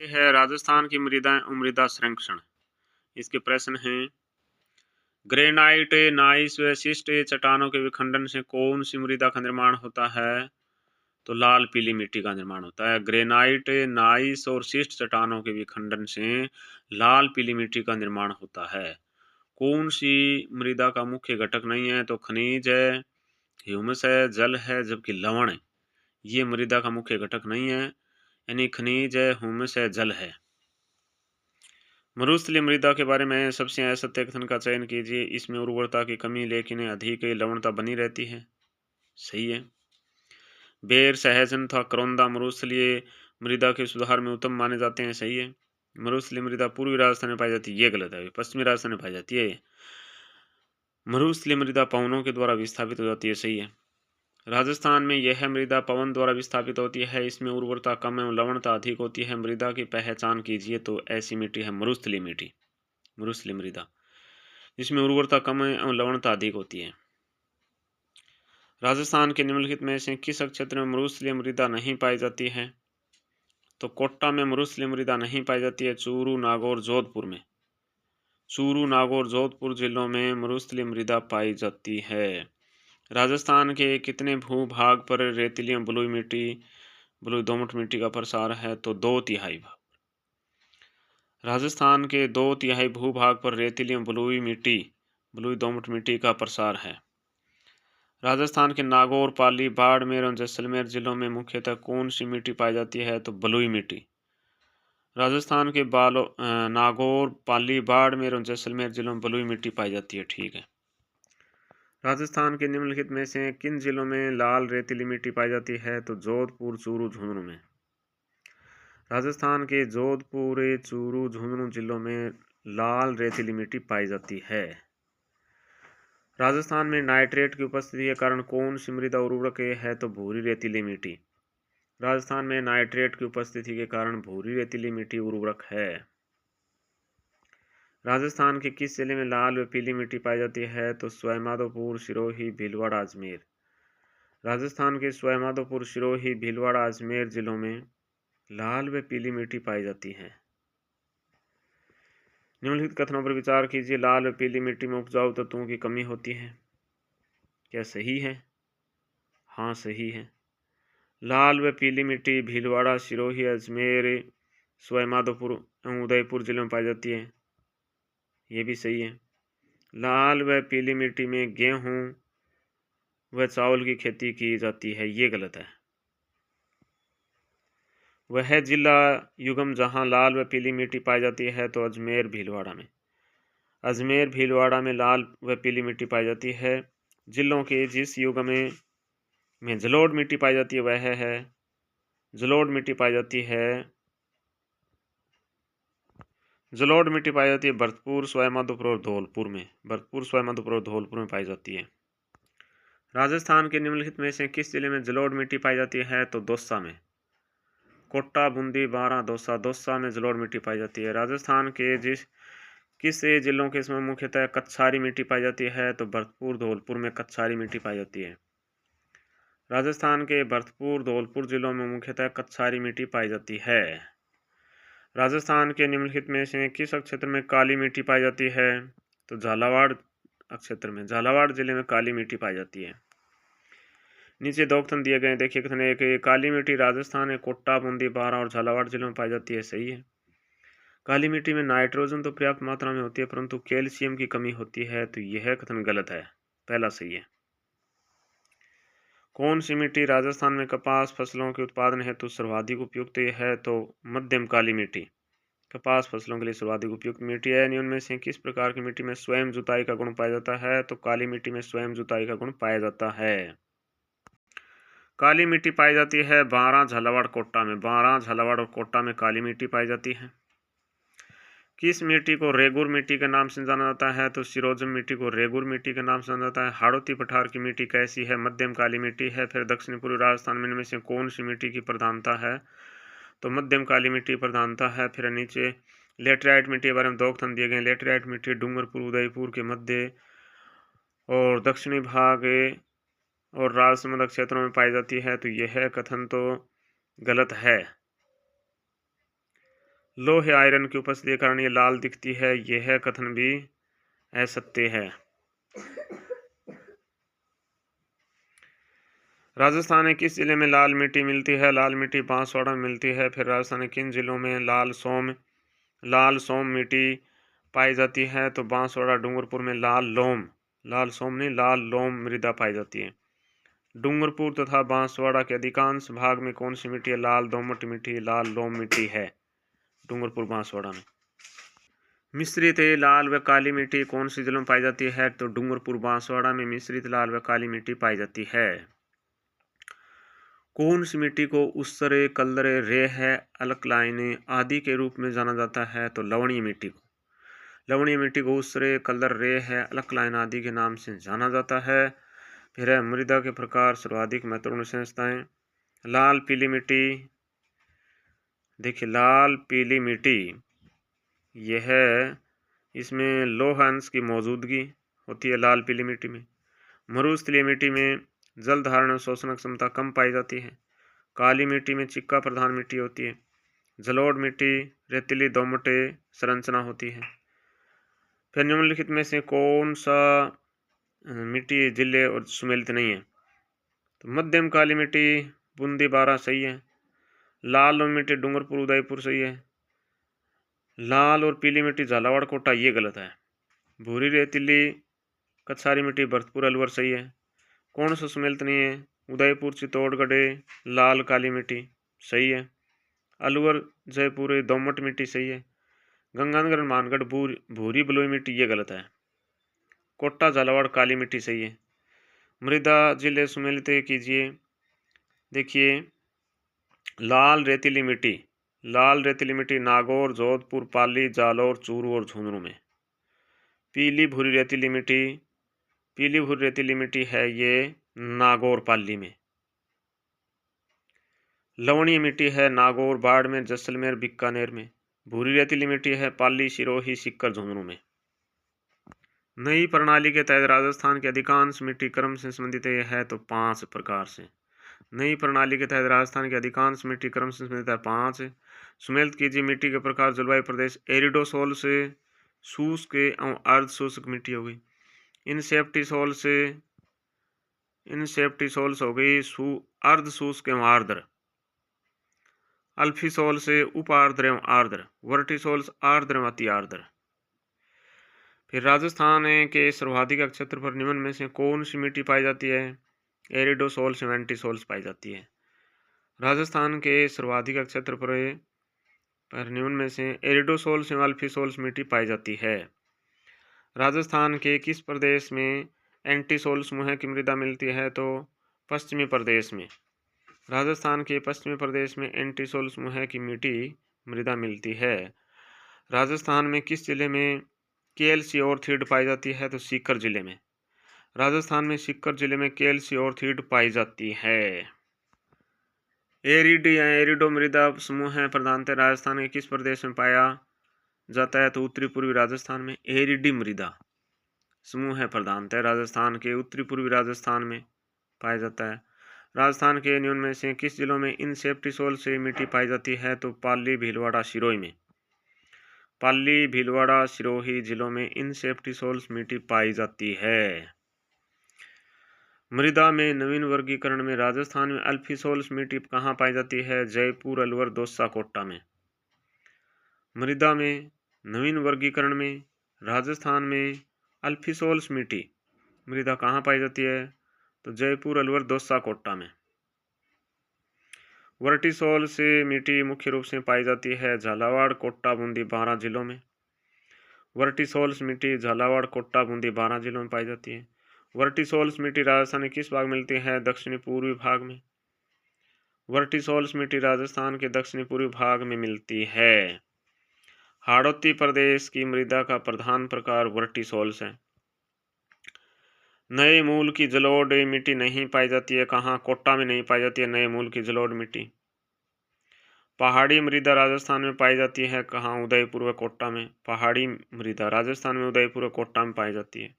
ये है राजस्थान की मृदाएं और मृदा संरक्षण। इसके प्रश्न हैं, ग्रेनाइट, नाइस व शिस्ट चट्टानों के विखंडन से कौन सी मृदा का निर्माण होता है? तो लाल पीली मिट्टी का निर्माण होता है। ग्रेनाइट, नाइस और शिस्ट चट्टानों के विखंडन से लाल पीली मिट्टी का निर्माण होता है। कौन सी मृदा का मुख्य घटक नहीं है? तो खनिज है, ह्यूमस है, जल है, जबकि लवण है। ये मृदा का मुख्य घटक नहीं है, यानी खनिज है, ह्यूमस है, जल है। मरुस्थलीय मृदा के बारे में सबसे असत्य कथन का चयन कीजिए। इसमें उर्वरता की कमी लेकिन अधिक लवणता बनी रहती है। सही है। बेर, सहजन तथा करौंदा मरुस्थलीय मृदा के सुधार में उत्तम माने जाते हैं। सही है। मरुस्थलीय मृदा पूर्वी राजस्थान में पाई जाती है, ये गलत है। पश्चिमी राजस्थान में पाई जाती है। मरुस्थलीय मृदा पवनों के द्वारा विस्थापित हो जाती है। सही है। राजस्थान में यह मृदा पवन द्वारा विस्थापित होती है। इसमें उर्वरता कम एवं लवणता अधिक होती है। मृदा की पहचान कीजिए। तो ऐसी मिट्टी है मरुस्थलीय मिट्टी, मरुस्थलीय मृदा, जिसमें उर्वरता कम एवं लवणता अधिक होती है। राजस्थान के निम्नलिखित में से किस क्षेत्र में मरुस्थलीय मृदा नहीं पाई जाती है? तो कोट्टा में मरुस्थलीय मृदा नहीं पाई जाती है। चूरू, नागौर, जोधपुर में, चूरू, नागौर, जोधपुर जिलों में मरुस्थलीय मृदा पाई जाती है। राजस्थान के कितने भूभाग पर रेतीली एवं बलुई मिट्टी, बलुई दोमट मिट्टी का प्रसार है? तो 2/3 भाग। राजस्थान के 2/3 भूभाग पर रेतीली एवं बलुई मिट्टी, बलुई दोमट मिट्टी का प्रसार है। राजस्थान के नागौर, पाली, बाड़मेर और जैसलमेर जिलों में मुख्यतः कौन सी मिट्टी पाई जाती है? तो बलुई मिट्टी। राजस्थान के नागौर, पाली, बाड़मेर और जैसलमेर जिलों में बलुई मिट्टी पाई जाती है। ठीक है। राजस्थान के निम्नलिखित में से किन जिलों में लाल रेतीली मिट्टी पाई जाती है? तो जोधपुर, चूरू, झुंझुनू में। राजस्थान के जोधपुर, चूरू, झुंझुनू जिलों में लाल रेतीली मिट्टी पाई जाती है। राजस्थान में नाइट्रेट की उपस्थिति के कारण कौन सी मृदा उर्वरक है? तो भूरी रेतीली मिट्टी। राजस्थान में नाइट्रेट की उपस्थिति के कारण भूरी रेतीली मिट्टी उर्वरक है। राजस्थान के किस जिले में लाल व पीली मिट्टी पाई जाती है? तो सवाईमाधोपुर, सिरोही, भीलवाड़ा, अजमेर। राजस्थान के सवाईमाधोपुर, सिरोही, भीलवाड़ा, अजमेर जिलों में लाल व पीली मिट्टी पाई जाती है। निम्नलिखित कथनों पर विचार कीजिए। लाल व पीली मिट्टी में उपजाऊ तत्वों की कमी होती है। क्या सही है? हाँ, सही है। लाल व पीली मिट्टी भीलवाड़ा, सिरोही, अजमेर, सवाईमाधोपुर एवं उदयपुर जिलों में पाई जाती है। ये भी सही है। लाल व पीली मिट्टी में गेहूं व चावल की खेती की जाती है। ये गलत है। वह जिला युगम जहां लाल व पीली मिट्टी पाई जाती है तो अजमेर, भीलवाड़ा में। अजमेर, भीलवाड़ा में लाल व पीली मिट्टी पाई जाती है। जिलों के जिस युग में जलोढ़ मिट्टी पाई जाती है वह है, जलोढ़ मिट्टी पाई जाती है, जलोढ़ मिट्टी पाई जाती है भरतपुर, सवाईमाधोपुर और धौलपुर में। भरतपुर, सवाईमाधोपुर और धौलपुर में पाई जाती है। राजस्थान के निम्नलिखित में से किस जिले में जलोढ़ मिट्टी पाई जाती है? तो दौसा में। कोट्टा, बूंदी, बारां, दौसा। दौसा में जलोढ़ मिट्टी पाई जाती है। राजस्थान के किस जिलों के इसमें मुख्यतः कच्छारी मिट्टी पाई जाती है? तो भरतपुर, धौलपुर में कच्छारी मिट्टी पाई जाती है। राजस्थान के भरतपुर, धौलपुर जिलों में मुख्यतः कच्छारी मिट्टी पाई जाती है। राजस्थान के निम्नलिखित में से किस क्षेत्र में काली मिट्टी पाई जाती है? तो झालावाड़ क्षेत्र में, झालावाड़ जिले में काली मिट्टी पाई जाती है। नीचे दो कथन दिए गए। देखिए, कथन एक, काली मिट्टी राजस्थान के कोट्टा, बूंदी, बारां और झालावाड़ जिलों में पाई जाती है। सही है। काली मिट्टी में नाइट्रोजन तो पर्याप्त मात्रा में होती है परंतु कैल्शियम की कमी होती है। तो यह कथन गलत है। पहला सही है। कौन सी मिट्टी राजस्थान में कपास फसलों के उत्पादन हेतु सर्वाधिक उपयुक्त है? तो मध्यम काली मिट्टी कपास फसलों के लिए सर्वाधिक उपयुक्त मिट्टी है। निम्न में से किस प्रकार की मिट्टी में स्वयं जुताई का गुण पाया जाता है? तो काली मिट्टी में स्वयं जुताई का गुण पाया जाता है। काली मिट्टी पाई जाती है बारां, झालावाड़, कोट्टा में। बारां, झालावाड़ और कोट्टा में काली मिट्टी पाई जाती है। किस मिट्टी को रेगुर मिट्टी के नाम से जाना जाता है? तो सिरोजम मिट्टी को रेगुर मिट्टी के नाम से जाना जाता है। हाड़ौती पठार की मिट्टी कैसी है? मध्यम काली मिट्टी है। फिर दक्षिण पूर्वी राजस्थान में इनमें से कौन सी मिट्टी की प्रधानता है? तो मध्यम काली मिट्टी प्रधानता है। फिर नीचे लेटराइट मिट्टी के बारे में दो कथन दिए गए। लेटराइट मिट्टी डूंगरपुर, उदयपुर के मध्य और दक्षिणी भाग और राजसमंद क्षेत्रों में पाई जाती है। तो यह कथन तो गलत है। लोहे आयरन की उपस्थिति के कारण ये लाल दिखती है, यह कथन भी असत्य है। राजस्थान में किस जिले में लाल मिट्टी मिलती है? लाल मिट्टी बांसवाड़ा में मिलती है। फिर राजस्थान के किन जिलों में लाल सोम मिट्टी पाई जाती है? तो बांसवाड़ा डूंगरपुर में लाल सोम नहीं, लाल लोम मृदा पाई जाती है। डूंगरपुर तथा बांसवाड़ा के अधिकांश भाग में कौन सी मिट्टी है? लाल दोमट मिट्टी, लाल लोम मिट्टी है डूंगरपुर बांसवाड़ा में। मिश्रित लाल व काली मिट्टी कौन सी जिलों में पाई जाती है? तो डूंगरपुर बांसवाड़ा में मिश्रित लाल व काली मिट्टी पाई जाती है। कौन सी मिट्टी को उस्सरे, कलरे, रेह, अल्कलाइन आदि के रूप में जाना जाता है? तो लवणीय मिट्टी को। लवणीय मिट्टी को उस्सरे, कलर, रेह, अल्कलाइन आदि के नाम से जाना जाता है। फिर है मृदा के प्रकार, सर्वाधिक महत्वपूर्ण विशेषताएं। लाल पीली मिट्टी, देखिए लाल पीली मिट्टी यह इसमें लौह अंश की मौजूदगी होती है लाल पीली मिट्टी में। मरुस्थलीय मिट्टी में जल धारण और शोषण क्षमता कम पाई जाती है। काली मिट्टी में चिक्का प्रधान मिट्टी होती है। जलोढ़ मिट्टी रेतीली दोमट संरचना होती है। फिर निम्नलिखित में से कौन सा मिट्टी जिले और सुमेलित नहीं है? तो मध्यम काली मिट्टी बूंदी बारा सही है। लाल मिट्टी डूंगरपुर उदयपुर सही है। लाल और पीली मिट्टी झालावाड़ कोटा ये गलत है। भूरी रेतीली कछारी मिट्टी भरतपुर अलवर सही है। कौन सा सुमेलित नहीं है? उदयपुर चित्तौड़गढ़ लाल काली मिट्टी सही है। अलवर जयपुर दोमट मिट्टी सही है। गंगानगर मानगढ़ भूरी बलुई मिट्टी ये गलत है। कोटा झालावाड़ काली मिट्टी सही है। मृदा जिले सुमेलित कीजिए। देखिए लाल रेतीली मिट्टी नागौर, जोधपुर, पाली, जालौर, चूरू और झुंझुनू में। पीली भूरी रेतीली मिट्टी है ये नागौर, पाली में। लवणीय मिट्टी है नागौर, बाड़मेर, जैसलमेर, बीकानेर में। भूरी रेतीली मिट्टी है पाली, सिरोही, सीकर, झुंझुनू में। नई प्रणाली के तहत राजस्थान की अधिकांश मिट्टी क्रम से संबंधित है तो 5 प्रकार से। नई प्रणाली के तहत राजस्थान की अधिकांश मिट्टी क्रम से संबंधित है 5। सुमेलित कीजिए मिट्टी के प्रकार, जलवायु प्रदेश। एरिडोसोल से शुष्क एवं अर्ध शुष्क मिट्टी हो गई। इनसेप्टिसोल्स हो गई अर्ध शुष्क एवं आर्द्र। अल्फीसोल से उप आर्द्र एवं आर्द्र। वर्टिसोल्स आर्द्र एवं अति आर्द्र। फिर राजस्थान के सर्वाधिक क्षेत्र पर निम्न में से कौन सी मिट्टी पाई जाती है? एरिडोसोल्स एवं एंटीसोल्स पाई जाती है। राजस्थान के सर्वाधिक क्षेत्र पर निम्न में से एरिडोसोल्स एवं अल्फीसोल्स मिट्टी पाई जाती है। राजस्थान के किस प्रदेश में एंटीसोल समूह की मृदा मिलती है? तो पश्चिमी प्रदेश में। राजस्थान के पश्चिमी प्रदेश में एंटीसोल समूह की मिट्टी मृदा मिलती है। राजस्थान में किस जिले में केएलसी ऑर्थीड पाई जाती है? तो सीकर जिले में। राजस्थान में सीकर जिले में केएलसी ऑर्थीड पाई जाती है। एरिडी या एरिडो मृदा समूह है प्रधानतः राजस्थान के किस प्रदेश में पाया जाता है? तो उत्तरी पूर्वी राजस्थान में। एरिडी मृदा समूह है प्रधानतः राजस्थान के उत्तरी पूर्वी राजस्थान में पाया जाता है। राजस्थान के निम्न में से किस जिलों में इनसेप्टिसोल से मिट्टी पाई जाती है? तो पाली, भीलवाड़ा, सिरोही में। पाली, भीलवाड़ा, सिरोही जिलों में इनसेप्टिसोल्स मिट्टी पाई जाती है। मृदा में नवीन वर्गीकरण में राजस्थान में अल्फीसोल्स मिट्टी कहाँ पाई जाती है? जयपुर, अलवर, दौसा, कोटा में। मृदा में नवीन वर्गीकरण में राजस्थान में अल्फीसोल्स मिट्टी मृदा कहाँ पाई जाती है? तो जयपुर, अलवर, दौसा, कोटा में। वर्टिसोल से मिट्टी मुख्य रूप से पाई जाती है झालावाड़, कोटा, बूंदी, 12 जिलों में। वर्टिसोल्स मिट्टी झालावाड़, कोटा, बूंदी, 12 जिलों में पाई जाती है। वर्टिसोल्स मिट्टी राजस्थान के किस भाग में मिलती है? दक्षिणी पूर्वी भाग में। वर्टिसोल्स मिट्टी राजस्थान के दक्षिणी पूर्वी भाग में मिलती है। हाड़ौती प्रदेश की मृदा का प्रधान प्रकार वर्टिसोल्स है। नए मूल की जलोढ़ मिट्टी नहीं पाई जाती है कहाँ? कोटा में नहीं पाई जाती है नए मूल की जलोढ़ मिट्टी। पहाड़ी मृदा राजस्थान में पाई जाती है कहाँ? उदयपुर व कोटा में। पहाड़ी मृदा राजस्थान में उदयपुर व कोटा में पाई जाती है।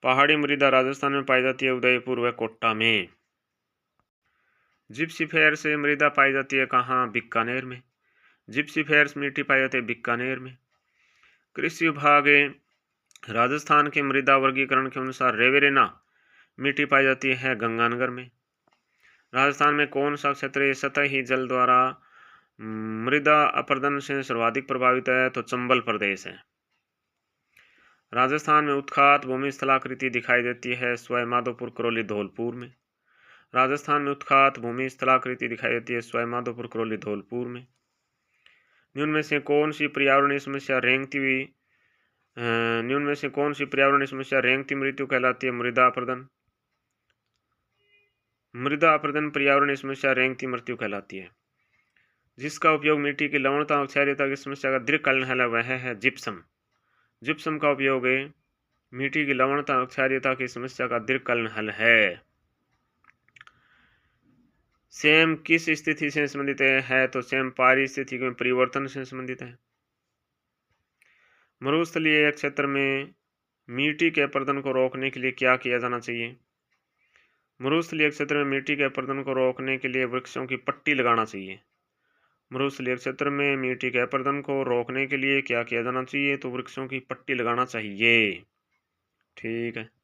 पहाड़ी मृदा राजस्थान में पाई जाती है उदयपुर व कोटा में। जिप्सीफेर से मृदा पाई जाती है कहाँ? बीकानेर में। जिप्सीफेर मिट्टी पाई जाती है बीकानेर में। कृषि विभाग राजस्थान के मृदा वर्गीकरण के अनुसार रेवेरेना मिट्टी पाई जाती है गंगानगर में। राजस्थान में कौन सा क्षेत्र सतही जल द्वारा मृदा अपरदन से सर्वाधिक प्रभावित है? तो चंबल प्रदेश है। राजस्थान में उत्खात भूमि स्थलाकृति दिखाई देती है सवाई माधोपुर, करौली, धौलपुर में। राजस्थान में उत्खात भूमि स्थलाकृति दिखाई देती है सवाई माधोपुर, करौली, धौलपुर में। निम्न में से कौन सी पर्यावरणीय समस्या रेंगती मृत्यु कहलाती है? मृदा अपरदन। मृदा अपरदन पर्यावरणीय समस्या रेंगती मृत्यु कहलाती है। जिसका उपयोग मिट्टी की लवणता और क्षारीयता की समस्या का दीर्घकालीन हल है वह है जिप्सम। जिप्सम का उपयोग मिट्टी की लवणता और क्षारीयता की समस्या का दीर्घकालीन हल है। सेम किस स्थिति से संबंधित है? तो सेम पारिस्थितिकी में परिवर्तन से संबंधित है। मरुस्थलीय क्षेत्र में मिट्टी के अपरदन को रोकने के लिए क्या किया जाना चाहिए? मरुस्थलीय क्षेत्र में मिट्टी के अपरदन को रोकने के लिए वृक्षों की पट्टी लगाना चाहिए। मरुस्थलीय क्षेत्र में मिट्टी के अपरदन को रोकने के लिए क्या किया जाना चाहिए? तो वृक्षों की पट्टी लगाना चाहिए। ठीक है।